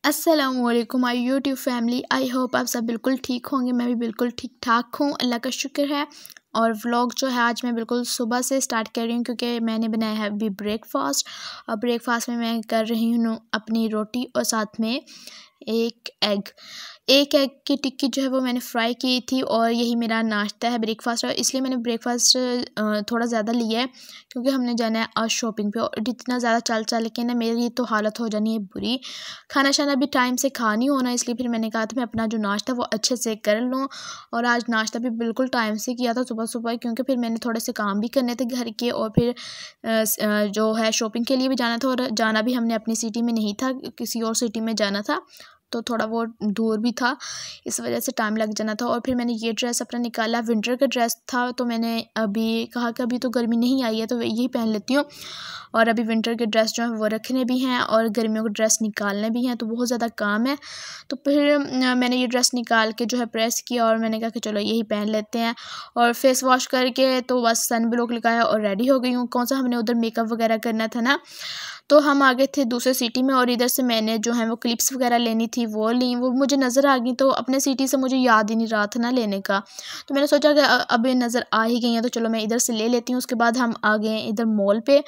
अस्सलामुअलैकुम my YouTube family. I hope आप सब बिल्कुल ठीक होंगे। मैं भी बिल्कुल ठीक ठाक हूँ, अल्लाह का शुक्र है। और व्लॉग जो है आज मैं बिल्कुल सुबह से स्टार्ट कर रही हूँ क्योंकि मैंने बनाया है अभी ब्रेकफास्ट। और ब्रेकफास्ट में मैं कर रही हूँ अपनी रोटी और साथ में एक एग की टिक्की जो है वो मैंने फ्राई की थी। और यही मेरा नाश्ता है, ब्रेकफास्ट है। इसलिए मैंने ब्रेकफास्ट थोड़ा ज़्यादा लिया है क्योंकि हमने जाना है आज शॉपिंग पे। और इतना ज़्यादा चल चल के ना मेरी तो हालत हो जानी है बुरी। खाना शाना भी टाइम से खा नहीं होना, इसलिए फिर मैंने कहा था मैं अपना जो नाश्ता वो अच्छे से कर लूँ। और आज नाश्ता भी बिल्कुल टाइम से किया था सुबह सुबह, क्योंकि फिर मैंने थोड़े से काम भी करने थे घर के। और फिर जो है शॉपिंग के लिए भी जाना था, और जाना भी हमने अपनी सिटी में नहीं था, किसी और सिटी में जाना था, तो थोड़ा वो दूर भी था, इस वजह से टाइम लग जाना था। और फिर मैंने ये ड्रेस अपना निकाला, विंटर का ड्रेस था, तो मैंने अभी कहा कि अभी तो गर्मी नहीं आई है तो यही पहन लेती हूँ। और अभी विंटर के ड्रेस जो है वो रखने भी हैं और गर्मियों के ड्रेस निकालने भी हैं, तो बहुत ज़्यादा काम है। तो फिर मैंने ये ड्रेस निकाल के जो है प्रेस किया और मैंने कहा कि चलो यही पहन लेते हैं। और फेस वॉश करके तो बस सन ब्लॉक लगाया और रेडी हो गई हूँ। कौन सा हमने उधर मेकअप वगैरह करना था ना, तो हम आ गए थे दूसरे सिटी में। और इधर से मैंने जो है वो क्लिप्स वगैरह लेनी थी वो ली, वो मुझे नज़र आ गई। तो अपने सिटी से मुझे याद ही नहीं रहा था ना लेने का, तो मैंने सोचा कि अब ये नज़र आ ही गई हैं तो चलो मैं इधर से ले लेती हूँ। उसके बाद हम आ गए इधर मॉल पे।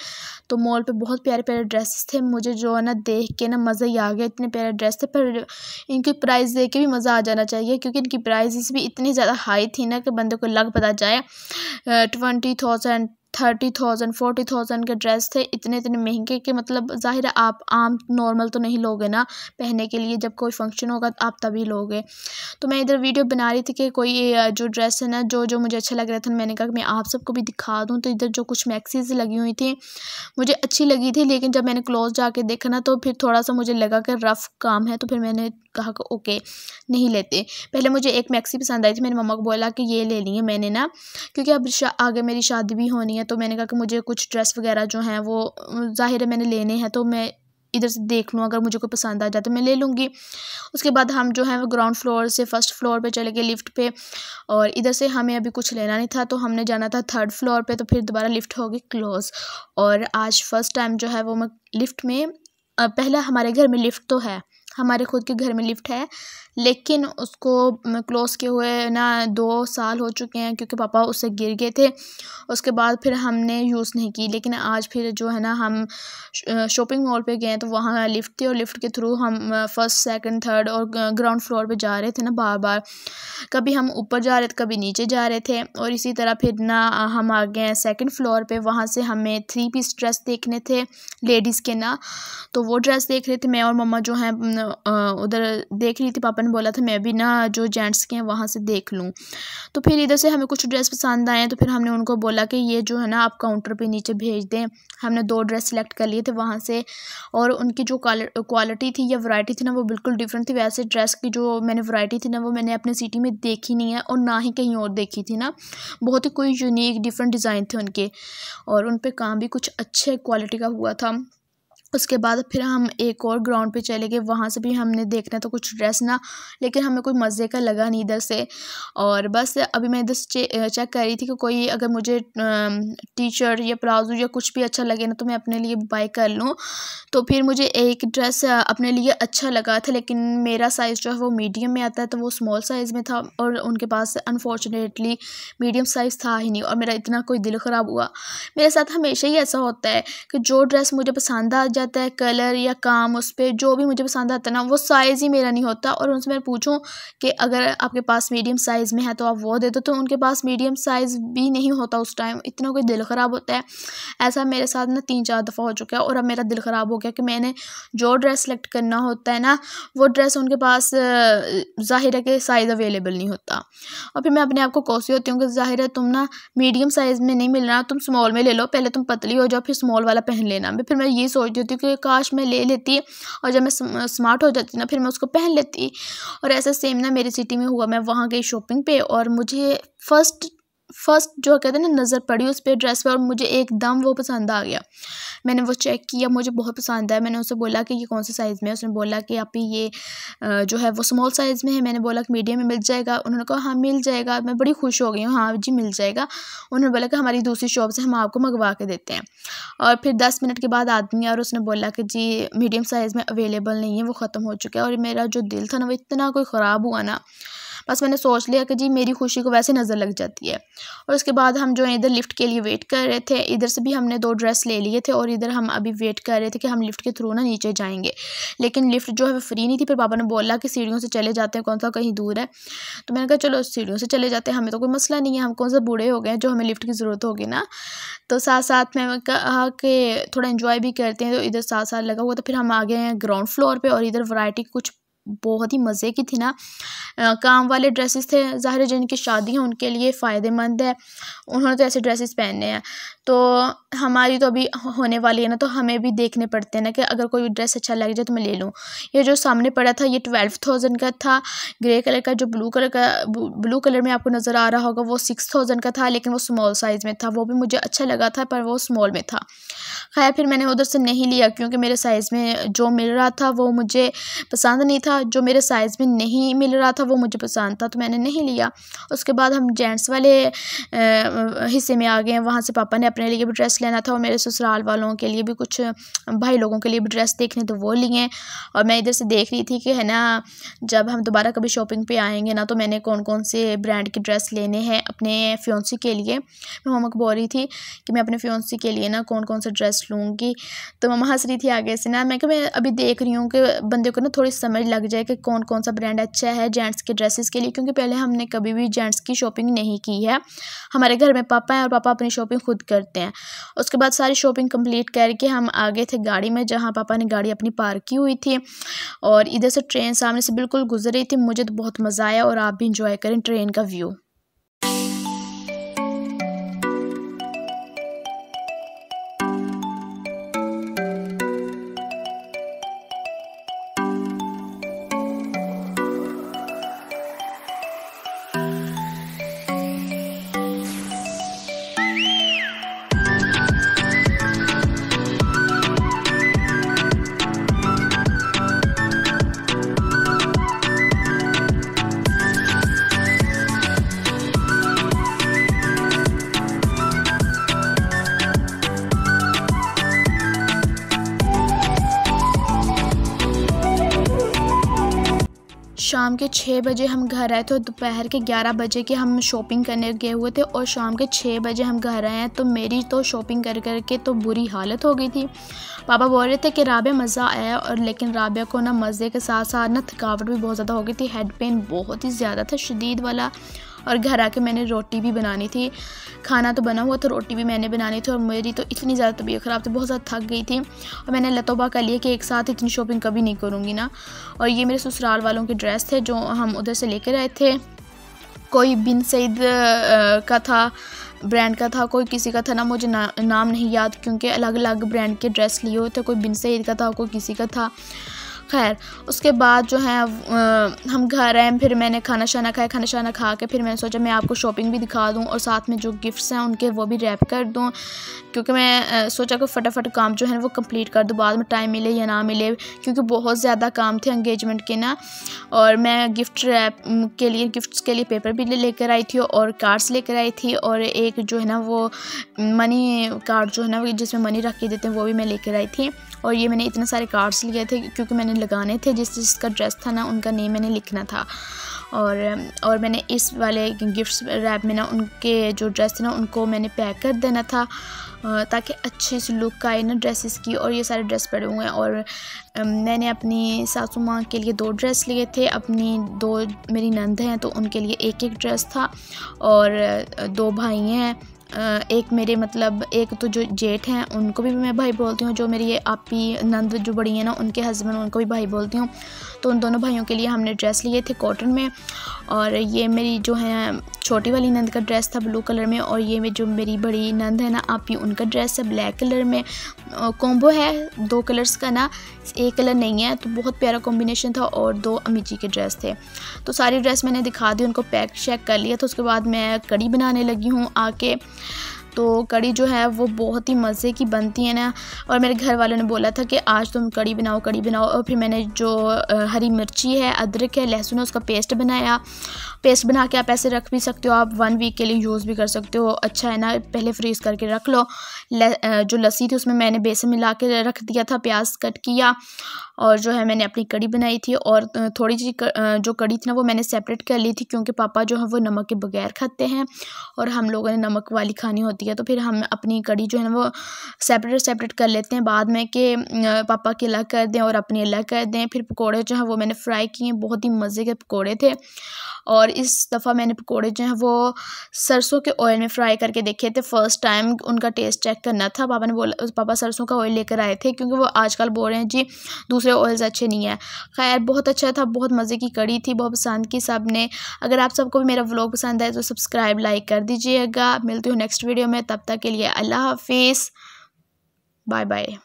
तो मॉल पे बहुत प्यारे प्यारे ड्रेसेस थे, मुझे जो है ना देख के ना मज़ा ही आ गया। इतने प्यारे ड्रेस थे, पर इनकी प्राइस देख के भी मज़ा आ जाना चाहिए क्योंकि इनकी प्राइसेस भी इतनी ज़्यादा हाई थी ना कि बंदे को लग पता जाए 20,000 30,000 40,000 के ड्रेस थे, इतने इतने महंगे कि मतलब ज़ाहिर है आप आम नॉर्मल तो नहीं लोगे ना पहनने के लिए, जब कोई फंक्शन होगा तो आप तभी लोगे। तो मैं इधर वीडियो बना रही थी कि कोई जो ड्रेस है ना जो मुझे अच्छा लग रहा था, मैंने कहा कि मैं आप सबको भी दिखा दूँ। तो इधर जो कुछ मैक्सीज लगी हुई थी मुझे अच्छी लगी थी, लेकिन जब मैंने क्लोज जाके देखा ना तो फिर थोड़ा सा मुझे लगा कि रफ़ काम है, तो फिर मैंने कहा कि ओके नहीं लेते। पहले मुझे एक मैक्सी पसंद आई थी, मैंने मम्मा को बोला कि ये ले ली है मैंने ना, क्योंकि अब आगे मेरी शादी भी होनी है। तो मैंने कहा कि मुझे कुछ ड्रेस वगैरह जो हैं वो ज़ाहिर है मैंने लेने हैं, तो मैं इधर से देख लूँ, अगर मुझे कोई पसंद आ जाए तो मैं ले लूँगी। उसके बाद हम जो है वो ग्राउंड फ्लोर से फर्स्ट फ्लोर पे चले गए लिफ्ट पे। और इधर से हमें अभी कुछ लेना नहीं था, तो हमने जाना था थर्ड फ्लोर पे, तो फिर दोबारा लिफ्ट हो गई क्लोज। और आज फर्स्ट टाइम जो है वो मैं लिफ्ट में पहले हमारे घर में लिफ्ट तो है, हमारे खुद के घर में लिफ्ट है, लेकिन उसको क्लोज़ किए हुए ना 2 साल हो चुके हैं क्योंकि पापा उससे गिर गए थे। उसके बाद फिर हमने यूज़ नहीं की, लेकिन आज फिर जो है ना हम शॉपिंग मॉल पे गए तो वहाँ लिफ्ट थी, और लिफ्ट के थ्रू हम फर्स्ट सेकंड थर्ड और ग्राउंड फ्लोर पे जा रहे थे ना बार बार, कभी हम ऊपर जा रहे थे कभी नीचे जा रहे थे। और इसी तरह फिर ना हम आ गए सेकंड फ्लोर पे, वहाँ से हमें 3 पीस ड्रेस देखने थे लेडीज़ के ना, तो वो ड्रेस देख रहे थे। मैं और मम्मा जो हैं उधर देख रही थी, पापा ने बोला था मैं भी ना जो जेंट्स के हैं वहाँ से देख लूँ। तो फिर इधर से हमें कुछ ड्रेस पसंद आए, तो फिर हमने उनको बोला कि ये जो है ना आप काउंटर पे नीचे भेज दें। हमने 2 ड्रेस सेलेक्ट कर लिए थे वहाँ से, और उनकी जो क्वालिटी थी या वैरायटी थी ना वो बिल्कुल डिफरेंट थी। वैसे ड्रेस की जो मैंने वैरायटी थी ना वो मैंने अपने सिटी में देखी नहीं है, और ना ही कहीं और देखी थी ना। बहुत ही कोई यूनिक डिफरेंट डिज़ाइन थे उनके, और उन पर काम भी कुछ अच्छे क्वालिटी का हुआ था। उसके बाद फिर हम एक और ग्राउंड पे चले गए, वहाँ से भी हमने देखना था कुछ ड्रेस ना, लेकिन हमें कोई मज़े का लगा नहीं इधर से। और बस अभी मैं इधर चेक कर रही थी कि कोई अगर मुझे टी शर्ट या प्लाजो या कुछ भी अच्छा लगे ना तो मैं अपने लिए बाय कर लूँ। तो फिर मुझे एक ड्रेस अपने लिए अच्छा लगा था, लेकिन मेरा साइज़ जो है वो मीडियम में आता है, तो वो स्मॉल साइज़ में था, और उनके पास अनफॉर्चुनेटली मीडियम साइज़ था ही नहीं, और मेरा इतना कोई दिल ख़राब हुआ। मेरे साथ हमेशा ही ऐसा होता है कि जो ड्रेस मुझे पसंद आ जाता है, कलर या काम उस पर जो भी मुझे पसंद आता है ना, वो साइज़ ही मेरा नहीं होता। और उनसे मैं पूछूं कि अगर आपके पास मीडियम साइज़ में है तो आप वो दे दो, तो उनके पास मीडियम साइज़ भी नहीं होता उस टाइम, इतना कोई दिल ख़राब होता है। ऐसा मेरे साथ ना 3-4 दफ़ा हो चुका है, और अब मेरा दिल ख़राब हो गया कि मैंने जो ड्रेस सेलेक्ट करना होता है ना वो ड्रेस उनके पास ज़ाहिर है कि साइज़ अवेलेबल नहीं होता। और फिर मैं अपने आप को कोसी होती हूँ कि ज़ाहिर है तुम ना मीडियम साइज़ में नहीं मिल रहा, तुम स्मॉल में ले लो, पहले तुम पतली हो जाओ फिर स्मॉल वाला पहन लेना। फिर मैं ये सोचती होती हूँ कि काश मैं ले लेती, और जब मैं स्मार्ट हो जाती ना फिर मैं उसको पहन लेती। और ऐसा सेम ना मेरी सिटी में हुआ, मैं वहाँ गई शॉपिंग पे, और मुझे फर्स्ट फर्स्ट जो कहते हैं ना नज़र पड़ी उस पर ड्रेस पे और मुझे एकदम वो पसंद आ गया। मैंने वो चेक किया, मुझे बहुत पसंद आया। मैंने उससे बोला कि ये कौन से साइज़ में है। उसने बोला कि आप ये जो है वो स्मॉल साइज़ में है। मैंने बोला कि मीडियम में मिल जाएगा। उन्होंने कहा हाँ मिल जाएगा। मैं बड़ी खुश हो गई हूँ, हाँ जी मिल जाएगा। उन्होंने बोला कि हमारी दूसरी शॉप से हम आपको मंगवा के देते हैं। और फिर 10 मिनट के बाद आदमी और उसने बोला कि जी मीडियम साइज़ में अवेलेबल नहीं है, वो ख़त्म हो चुका है। और मेरा जो दिल था ना वो इतना कोई ख़राब हुआ ना, बस मैंने सोच लिया कि जी मेरी खुशी को वैसे नज़र लग जाती है। और उसके बाद हम जो है इधर लिफ्ट के लिए वेट कर रहे थे। इधर से भी हमने 2 ड्रेस ले लिए थे और इधर हम अभी वेट कर रहे थे कि हम लिफ्ट के थ्रू ना नीचे जाएंगे, लेकिन लिफ्ट जो है वो फ्री नहीं थी। फिर पापा ने बोला कि सीढ़ियों से चले जाते हैं, कौन सा कहीं दूर है। तो मैंने कहा चलो सीढ़ियों से चले जाते हैं, हमें तो कोई मसला नहीं है, हम कौन सा बूढ़े हो गए जो हमें लिफ्ट की ज़रूरत होगी ना। तो साथ साथ में कहा कि थोड़ा इन्जॉय भी करते हैं, तो इधर साथ साथ लगा हुआ। तो फिर हम आ गए हैं ग्राउंड फ्लोर पर और इधर वैरायटी कुछ बहुत ही मज़े की थी ना। काम वाले ड्रेसेस थे, ज़ाहिर है जिनकी शादी है उनके लिए फ़ायदेमंद है, उन्होंने तो ऐसे ड्रेसेस पहनने हैं। तो हमारी तो अभी होने वाली है ना, तो हमें भी देखने पड़ते हैं ना कि अगर कोई ड्रेस अच्छा लग जाए तो मैं ले लूँ। ये जो सामने पड़ा था ये 12,000 का था। ग्रे कलर का जो ब्लू कलर में आपको नज़र आ रहा होगा वो 6,000 का था, लेकिन वो स्मॉल साइज़ में था। वो भी मुझे अच्छा लगा था पर वो स्मॉल में था। खैर फिर मैंने उधर से नहीं लिया क्योंकि मेरे साइज़ में जो मिल रहा था वो मुझे पसंद नहीं था, जो मेरे साइज़ में नहीं मिल रहा था वो मुझे पसंद था, तो मैंने नहीं लिया। उसके बाद हम जेंट्स वाले हिस्से में आ गए हैं। वहाँ से पापा ने अपने लिए भी ड्रेस लेना था और मेरे ससुराल वालों के लिए भी, कुछ भाई लोगों के लिए भी ड्रेस देखने, तो वो लिए। और मैं इधर से देख रही थी कि है ना जब हम दोबारा कभी शॉपिंग पे आएंगे ना, तो मैंने कौन कौन से ब्रांड के ड्रेस लेने हैं अपने फियोंसी के लिए। मैं मम्मा को बोल रही थी कि मैं अपने फियोंसी के लिए ना कौन कौन से ड्रेस लूँगी। तो मम्मा हंस रही थी आगे से ना। मैं कि मैं अभी देख रही हूँ कि बंदे को ना थोड़ी समझ लग जाए कि कौन कौन सा ब्रांड अच्छा है जेंट्स के ड्रेसेस के लिए, क्योंकि पहले हमने कभी भी जेंट्स की शॉपिंग नहीं की है। हमारे घर में पापा हैं और पापा अपनी शॉपिंग खुद करते हैं। उसके बाद सारी शॉपिंग कंप्लीट करके हम आ गए थे गाड़ी में, जहाँ पापा ने गाड़ी अपनी पार्क की हुई थी। और इधर से ट्रेन सामने से बिल्कुल गुजर रही थी। मुझे तो बहुत मज़ा आया और आप भी इंजॉय करें ट्रेन का व्यू। शाम के 6 बजे हम घर आए थे। दोपहर के 11 बजे के हम शॉपिंग करने गए हुए थे और शाम के 6 बजे हम घर आए हैं। तो मेरी तो शॉपिंग कर कर के तो बुरी हालत हो गई थी। पापा बोल रहे थे कि राबिया मज़ा आया, और लेकिन राबिया को ना मज़े के साथ साथ ना थकावट भी बहुत ज़्यादा हो गई थी। हेड पेन बहुत ही ज़्यादा था, शदीद वाला। और घर आके मैंने रोटी भी बनानी थी। खाना तो बना हुआ था, रोटी भी मैंने बनानी थी। और मेरी तो इतनी ज़्यादा तबीयत ख़राब थी, बहुत ज़्यादा थक गई थी। और मैंने लतोबा कर लिया कि एक साथ इतनी शॉपिंग कभी नहीं करूँगी ना। और ये मेरे ससुराल वालों के ड्रेस थे जो हम उधर से लेकर आए थे। कोई बिन सईद का था, ब्रांड का था, कोई किसी का था ना, मुझे नाम नहीं याद, क्योंकि अलग अलग ब्रांड के ड्रेस लिए हुए थे। कोई बिन सईद का था, कोई किसी का था। खैर उसके बाद जो है हम घर आए। फिर मैंने खाना शाना खाया। खाना शाना खा के फिर मैंने सोचा मैं आपको शॉपिंग भी दिखा दूं और साथ में जो गिफ्ट्स हैं उनके वो भी रैप कर दूं, क्योंकि मैं सोचा कि फटाफट काम जो है वो कंप्लीट कर दूं, बाद में टाइम मिले या ना मिले, क्योंकि बहुत ज़्यादा काम थे एंगेजमेंट के ना। और मैं गिफ्ट्स के लिए पेपर भी लेकर आई थी और कार्ड्स लेकर आई थी, और एक जो है ना वो मनी कार्ड जो है ना जिसमें मनी रख के देते हैं वो भी मैं लेकर आई थी। और ये मैंने इतने सारे कार्ड्स लिए थे क्योंकि मैंने लगाने थे, जिसका ड्रेस था ना उनका नेम मैंने लिखना था। और मैंने इस वाले गिफ्ट्स रैप में ना उनके जो ड्रेस थे ना उनको मैंने पैक कर देना था, ताकि अच्छी सी लुक आए ना ड्रेसेस की। और ये सारे ड्रेस पड़े हुए हैं। और मैंने अपनी सासू माँ के लिए 2 ड्रेस लिए थे, अपनी 2 मेरी नंद हैं तो उनके लिए एक ड्रेस था, और 2 भाई हैं। एक मेरे मतलब एक तो जो जेठ हैं उनको भी मैं भाई बोलती हूँ, जो मेरी ये आपी नंद जो बड़ी है ना उनके हस्बैंड उनको भी भाई बोलती हूँ। तो उन दोनों भाइयों के लिए हमने ड्रेस लिए थे कॉटन में। और ये मेरी जो है छोटी वाली नंद का ड्रेस था ब्लू कलर में, और ये जो मेरी बड़ी नंद है ना आपी, उनका ड्रेस है ब्लैक कलर में। कॉम्बो है 2 कलर्स का ना, एक कलर नहीं है, तो बहुत प्यारा कॉम्बिनेशन था। और 2 अम्मी जी के ड्रेस थे। तो सारी ड्रेस मैंने दिखा दी, उनको पैक शैक कर लिया। तो उसके बाद मैं कड़ी बनाने लगी हूँ आके। तो कड़ी जो है वो बहुत ही मज़े की बनती है ना, और मेरे घर वालों ने बोला था कि आज तुम कड़ी बनाओ कड़ी बनाओ। और फिर मैंने जो हरी मिर्ची है, अदरक है, लहसुन है, उसका पेस्ट बनाया। पेस्ट बना के आप ऐसे रख भी सकते हो, आप 1 वीक के लिए यूज़ भी कर सकते हो। अच्छा है ना, पहले फ्रीज़ करके रख लो। जो लस्सी थी उसमें मैंने बेसन मिला के रख दिया था, प्याज कट किया, और जो है मैंने अपनी कड़ी बनाई थी। और थोड़ी सी जो कड़ी थी ना वो मैंने सेपरेट कर ली थी, क्योंकि पापा जो है वो नमक के बगैर खाते हैं और हम लोगों ने नमक वाली खानी होती है। तो फिर हम अपनी कड़ी जो है ना वो सेपरेट कर लेते हैं बाद में, कि पापा की अलग कर दें और अपनी अलग कर दें। फिर पकोड़े जो हैं वो मैंने फ्राई किए, बहुत ही मज़े के पकोड़े थे। और इस दफ़ा मैंने पकोड़े जो हैं वो सरसों के ऑयल में फ्राई करके देखे थे। फ़र्स्ट टाइम उनका टेस्ट चेक करना था। पापा ने बोला, पापा सरसों का ऑयल लेकर आए थे, क्योंकि वो आजकल बोल रहे हैं जी दूसरे ऑयल्स अच्छे नहीं है। खैर बहुत अच्छा था, बहुत मज़े की कड़ी थी, बहुत पसंद की सब ने। अगर आप सबको भी मेरा व्लॉग पसंद आए तो सब्सक्राइब लाइक कर दीजिएगा। मिलती हूँ नेक्स्ट वीडियो में, तब तक के लिए अल्लाह हाफिज़, बाय बाय।